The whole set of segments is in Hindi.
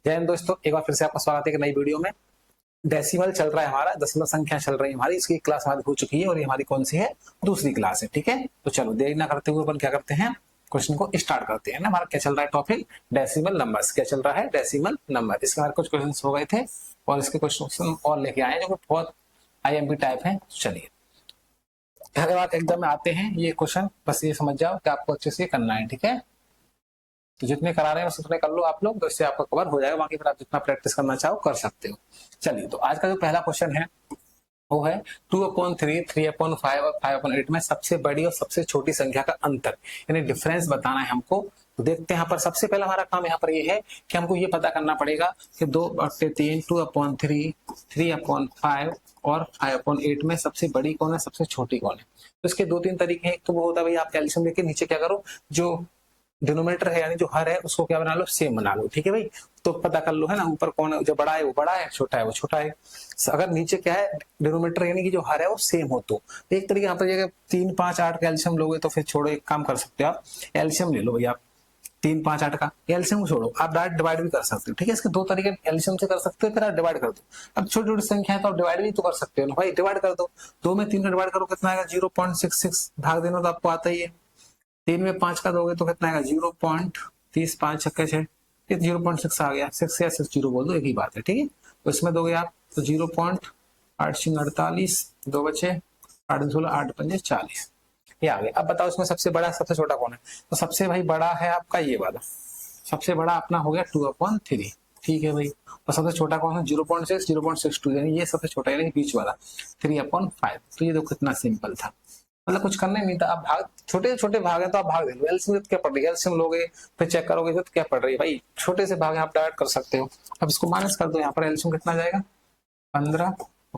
जय हिंद दोस्तों, एक बार फिर से आपका स्वागत है एक नई वीडियो में। डेसिमल चल रहा है हमारा, दशमलव संख्या चल रही है हमारी, इसकी क्लास हमारी हो चुकी है और ये हमारी कौन सी है, दूसरी क्लास है। ठीक है, तो चलो देरी ना करते हुए अपन क्या करते हैं, क्वेश्चन को स्टार्ट करते हैं ना। हमारा क्या चल रहा है टॉपिक, डेसिमल नंबर्स। क्या चल रहा है, डेसिमल नंबर। इसके हमारे कुछ क्वेश्चन हो गए थे और इसके क्वेश्चन और लेके आए जो बहुत IMP टाइप है। चलिए अगर आप एग्जाम में आते हैं ये क्वेश्चन, बस ये समझ जाओ कि आपको अच्छे से करना है। ठीक है, तो जितने करा रहे हैं बस उतने कर लो आप लोग, तो इससे आपका कवर हो जाएगा। बाकी फिर आप जितना प्रैक्टिस करना चाहो कर सकते हो। चलिए, तो आज का जो पहला क्वेश्चन है वो है 2/3, 3/5 और 5/8 में सबसे बड़ी और सबसे छोटी संख्या का अंतर, यानी डिफरेंस बताना है हमको। तो देखते हैं यहाँ पर सबसे पहला हमारा काम यहाँ पर ये है कि हमको ये पता करना पड़ेगा कि 2/3, 2/3, 3/5 और 5/8 में सबसे बड़ी कौन है, सबसे छोटी कौन है। तो इसके दो तीन तरीके हैं। एक तो वो होता है भाई आप कैल्शियम लेके नीचे क्या करो, जो डिनोमिनेटर है यानी जो हर है उसको क्या बना लो, सेम बना लो। ठीक है भाई, तो पता कर लो है ना, ऊपर कौन है, जो बड़ा है वो बड़ा है, छोटा है वो छोटा है। अगर नीचे क्या है, डिनोमिनेटर यानी कि जो हर है वो सेम हो तो एक तरीके यहाँ पर जगह 3, 5, 8 का एल्शियम लोगे तो फिर छोड़ो, एक काम कर सकते हो आप, एल्शियम ले लो भाई आप 3, 5, 8 का एल्शियम को छोड़ो, आप डायरेक्ट डिवाइड भी कर सकते हो। ठीक है, इसके दो तरीके एल्शियम से कर सकते हो, फिर आप डिवाइड कर दो। अब छोटी छोटी संख्या है तो आप डिवाइड भी तो कर सकते हो ना भाई, डिवाइड कर दो। 2 में 3 का डिवाइड करो कितना आएगा, 0.66। भाग देना तो आपको आता ही है। 3 में 5 का दोगे तो कितना आएगा, 0.30, 5 छक्के 6, 0.6 आ गया। 6 या 6 0 बोल दो, एक ही बात है। ठीक है, तो इसमें दोगे आप तो 0.848, 2 बचे 8 16, 8 5 40, ये आ गया। अब बताओ इसमें सबसे बड़ा सबसे छोटा कौन है। तो सबसे भाई बड़ा है आपका ये वाला, सबसे बड़ा अपना हो गया 2/3। ठीक है भाई, और सबसे छोटा कौन है, 0.6, 0.62, यानी ये सबसे छोटा यानी बीच वाला 3/5। तो ये देखो कितना सिंपल था, मतलब कुछ करना ही नहीं था। आप भाग, छोटे छोटे भाग है तो आप भाग दे लो। एलसीएम क्या पड़ रही है, एलसीएम लोगे फिर चेक करोगे तो क्या पड़ रही है भाई, छोटे से भाग आप डायरेक्ट कर सकते हो। अब इसको माइनस कर दो, यहाँ पर एलसीएम कितना जाएगा, 15,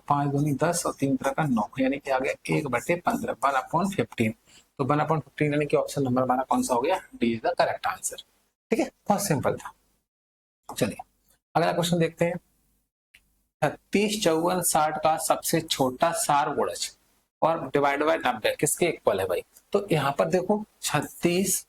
5 दूनी 10 और 3 तरह का 9, यानी कि आ गया 1/15, 1/15। तो 1/15 यानी कि ऑप्शन नंबर हमारा कौन सा हो गया, D is the correct answer. ठीक है, बहुत सिंपल था। चलिए अगला क्वेश्चन देखते हैं। 36, 54, 60 का सबसे छोटा सार गुणज और डिवाइड बाय 90 किसके इक्वल है भाई। तो यहाँ पर देखो 36,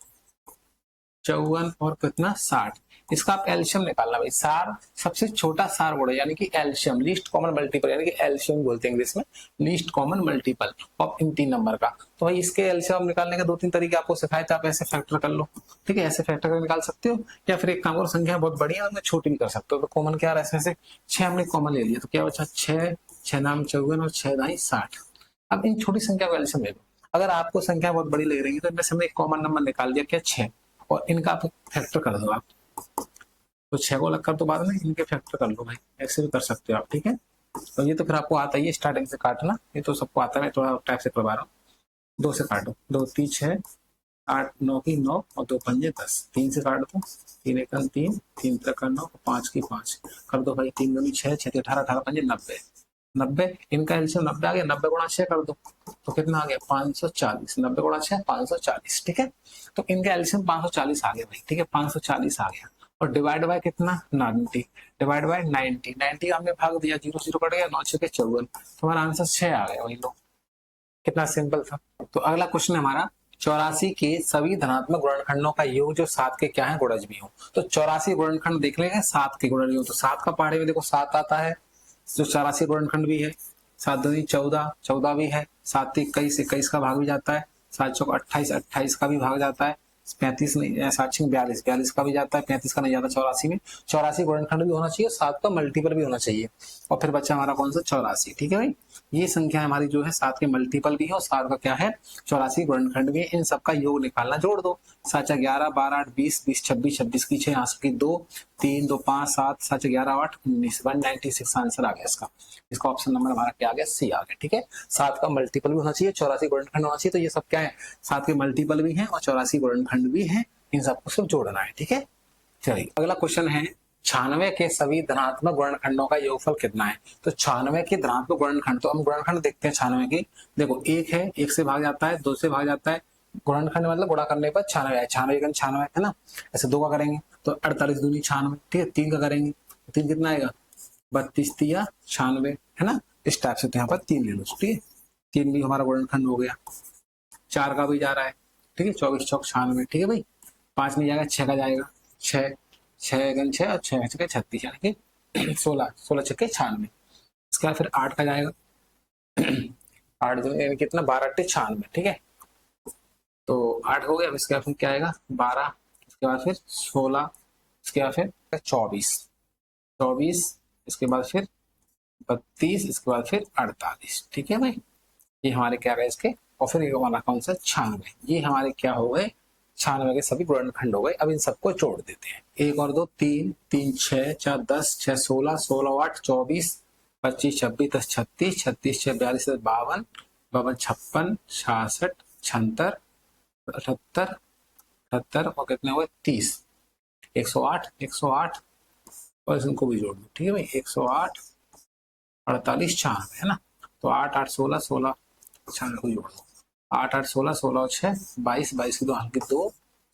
54 और कितना 60, इसका आप एल्शियम निकालना भाई। सार सबसे छोटा सार गुणज यानी कि एल्शियम, लीस्ट कॉमन मल्टीपल, यानी कि एल्शियम बोलते हैं इंग्लिश में, least common multiple of in 3 number का। तो भाई इसके एल्शियम निकालने के 2-3 तरीके आपको सिखाए थे, आप ऐसे फैक्टर कर लो। ठीक है, ऐसे फैक्टर कर निकाल सकते हो, या फिर एक काम करो, संख्या बहुत बड़ी है छोटी भी कर सकते हो। तो कॉमन क्या रहा है, ऐसे 6 हमने कॉमन ले लिया तो क्या बचा, 6, 6 नाम 54 और 6 दाई 60। अब इन छोटी संख्या को एल्शियम ले लो। अगर आपको संख्या बहुत बड़ी लग रही है तो इनमें से हमने एक कॉमन नंबर निकाल दिया, क्या 6, और इनका आप फैक्टर कर दो आप। तो 6 को अलग कर दो, बाद में इनके फैक्टर कर लो भाई, ऐसे भी कर सकते हो आप। ठीक है, तो ये तो फिर आपको आता ही है स्टार्टिंग से काटना, ये तो सबको आता है, मैं थोड़ा टाइप से करवा रहा हूँ। 2 से काटो, 2 3 6, 8 9 की 9 और 2 पंजे 10, 3 से काट दो, 3 1 3, 3 तक 9, 5 की 5 कर दो भाई, 3 दूनी 6, 6 18, 18 पंजे 90, 90 इनका एल्शियम 90 आ गया, 90 गुणा 6 कर दो तो कितना आ गया, 540, 90 गुणा 6 540। ठीक है, तो इनका एल्शियम 540 आ गया भाई। ठीक है, 540 आ गया, और डिवाइड बाय कितना, 90, डिवाइड बाय 90, 90 हमने भाग दिया, 0 0 कट गया, 9 6 के 54, तो हमारा आंसर 6 आ गया। वही लो, कितना सिंपल था। तो अगला क्वेश्चन है हमारा, 84 के सभी धनात्मक गुणनखंडों का योग जो 7 के क्या है, गुणज भी हो। तो 84 गुणनखंड देख लेंगे 7 के गुणज हो, तो 7 का पहाड़े में देखो 7 आता है, जो 84 गुणनखंड भी है। 7 दूनी 14, 14 भी है, 7 21, 21 का भाग भी जाता है, 7 चौक 28, 28 का भी भाग जाता है, 35 नहीं, 7 42, 42 का भी जाता है, 35 का नहीं जाता 84 में। 84 गुणनखंड भी होना चाहिए, 7 का मल्टीपल भी होना चाहिए, और फिर बच्चा हमारा कौन सा, 84। ठीक है भाई, ये संख्या हमारी जो है 7 के मल्टीपल भी है और 7 का क्या है, 84 गुणनखंड भी है। इन सबका योग निकालना, जोड़ दो, 7 11 12 8 20, 20 26, 26 की 6, 8 की 2, 3 2 5 7, 7 11 8 19, 196 आंसर आ गया इसका। इसका ऑप्शन नंबर हमारा क्या आ गया, सी आ गया। ठीक है, 7 का मल्टीपल भी होना चाहिए, 84 गुणनखंड होना चाहिए, तो ये सब क्या है, 7 के मल्टीपल भी है और 84 गुणनखंड भी है, इन सबको सिर्फ जोड़ना है। ठीक है, चलिए अगला क्वेश्चन है, 96 के सभी धनात्मक गुणनखंडों का योगफल कितना है। तो 96 के धनात्मक गुणनखंड, तो हम गुणनखंड देखते हैं 96 की। देखो 1 है, 1 से भाग जाता है, 2 से भाग जाता है, गुणनखंड मतलब गुणा करने पर 96 है, 96 96 है ना। ऐसे 2 का करेंगे तो 48 दूनी 96। ठीक है, 3 का करेंगे, 3 कितना आएगा, 32 तिया 96, है ना। इस टाइप से तो यहाँ पर 3 ले लो। ठीक है, 3 भी हमारा गुणनखंड हो गया। 4 का भी जा रहा है, ठीक है, 24 चौक 96। ठीक है भाई, 5 नहीं जाएगा, 6 का जाएगा, 6 6 गन 6 और 6 छक्के 36 यानी कि 16 16 छक्के 96। इसके बाद फिर 8 का जाएगा 8 जो है कितना 12 8 96, ठीक है। तो 8 हो गया। अब इसके बाद फिर क्या आएगा 12, इसके बाद फिर 16, इसके बाद फिर 24 24, इसके बाद फिर 32, इसके बाद फिर 48, ठीक है भाई। ये हमारे क्या गए इसके, और फिर ये हमारा कौन सा 96, ये हमारे क्या हो गए 96 के सभी गुणनखंड हो गए। अब इन सबको जोड़ देते हैं, 1 और 2 3 3 6 4 10 6 16 16 8 24 25 26 10 36 36 6 42 52 52 56 66 76 78 78 और कितने हुए 30, 108 108 और इनको भी जोड़ दो, ठीक है भाई। 108 48 96 है ना। तो 8 8 16 16 96 को जोड़ दो, 8 8 16 16 और 6 22 22 की 2 हाथ की 2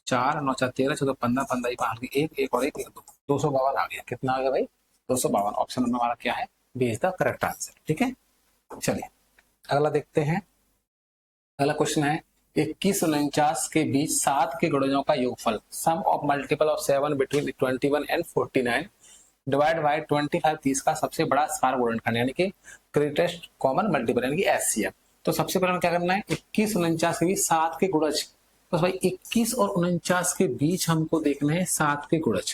4 9 4 13 14 15 15 की 5 की 1 1 और 1 1 2 252 आ गया। कितना आ गया भाई 252। ऑप्शन नंबर हमारा क्या है, B is the correct answer, ठीक है। चलिए अगला देखते हैं। अगला क्वेश्चन है 21 और 49 के बीच 7 के गुणजों का योगफल, sum of multiple of 7 between 21 and 49 divide by 25 30 का सबसे बड़ा स्क्वायर गुणनखंड यानी कि ग्रेटेस्ट कॉमन मल्टीपल यानी कि एचसीएफ। तो सबसे पहले हमें क्या करना है 21 और 49 के बीच 7 के गुणज। तो भाई 21 और 49 के बीच हमको देखना है 7 के गुणज,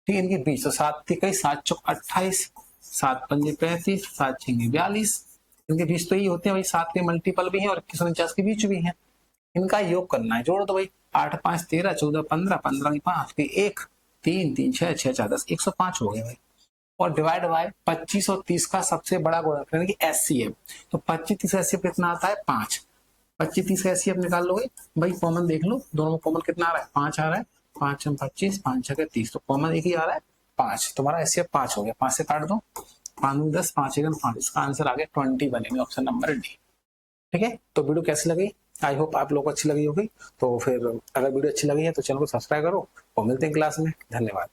ठीक है, इनके बीच। तो 7 के कई 7 चौक 28, 7 पंजे 35, 7 छंगे 42, इनके बीच तो यही होते हैं भाई। 7 के मल्टीपल भी हैं और 21 49 के बीच भी हैं, इनका योग करना है। जोड़ दो भाई 8 5 13 14 15 15 की 5 की 1 3 3 6 6 4 10 105 हो गया भाई। और डिवाइड बाय 25 और 30 का सबसे बड़ा गुणनखंड यानी कि एचसीएफ। तो 25 30 एचसीएफ कितना आता है 5। 25 30 का एचसीएफ निकाल लो भाई, कॉमन देख लो, दोनों में कॉमन कितना आ रहा है 5 आ रहा है। 5 25 5 6 30, तो कॉमन एक ही आ रहा है 5। तुम्हारा एचसीएफ 5 हो गया, 5 से काट दो 5 10 5 1 5, इसका आंसर आ गया 20 बनेगा, ऑप्शन नंबर डी, ठीक है। तो वीडियो कैसी लगी, आई होप आप लोगों को अच्छी लगी होगी। तो फिर अगर वीडियो अच्छी लगी है तो चैनल को सब्सक्राइब करो और मिलते हैं क्लास में। धन्यवाद।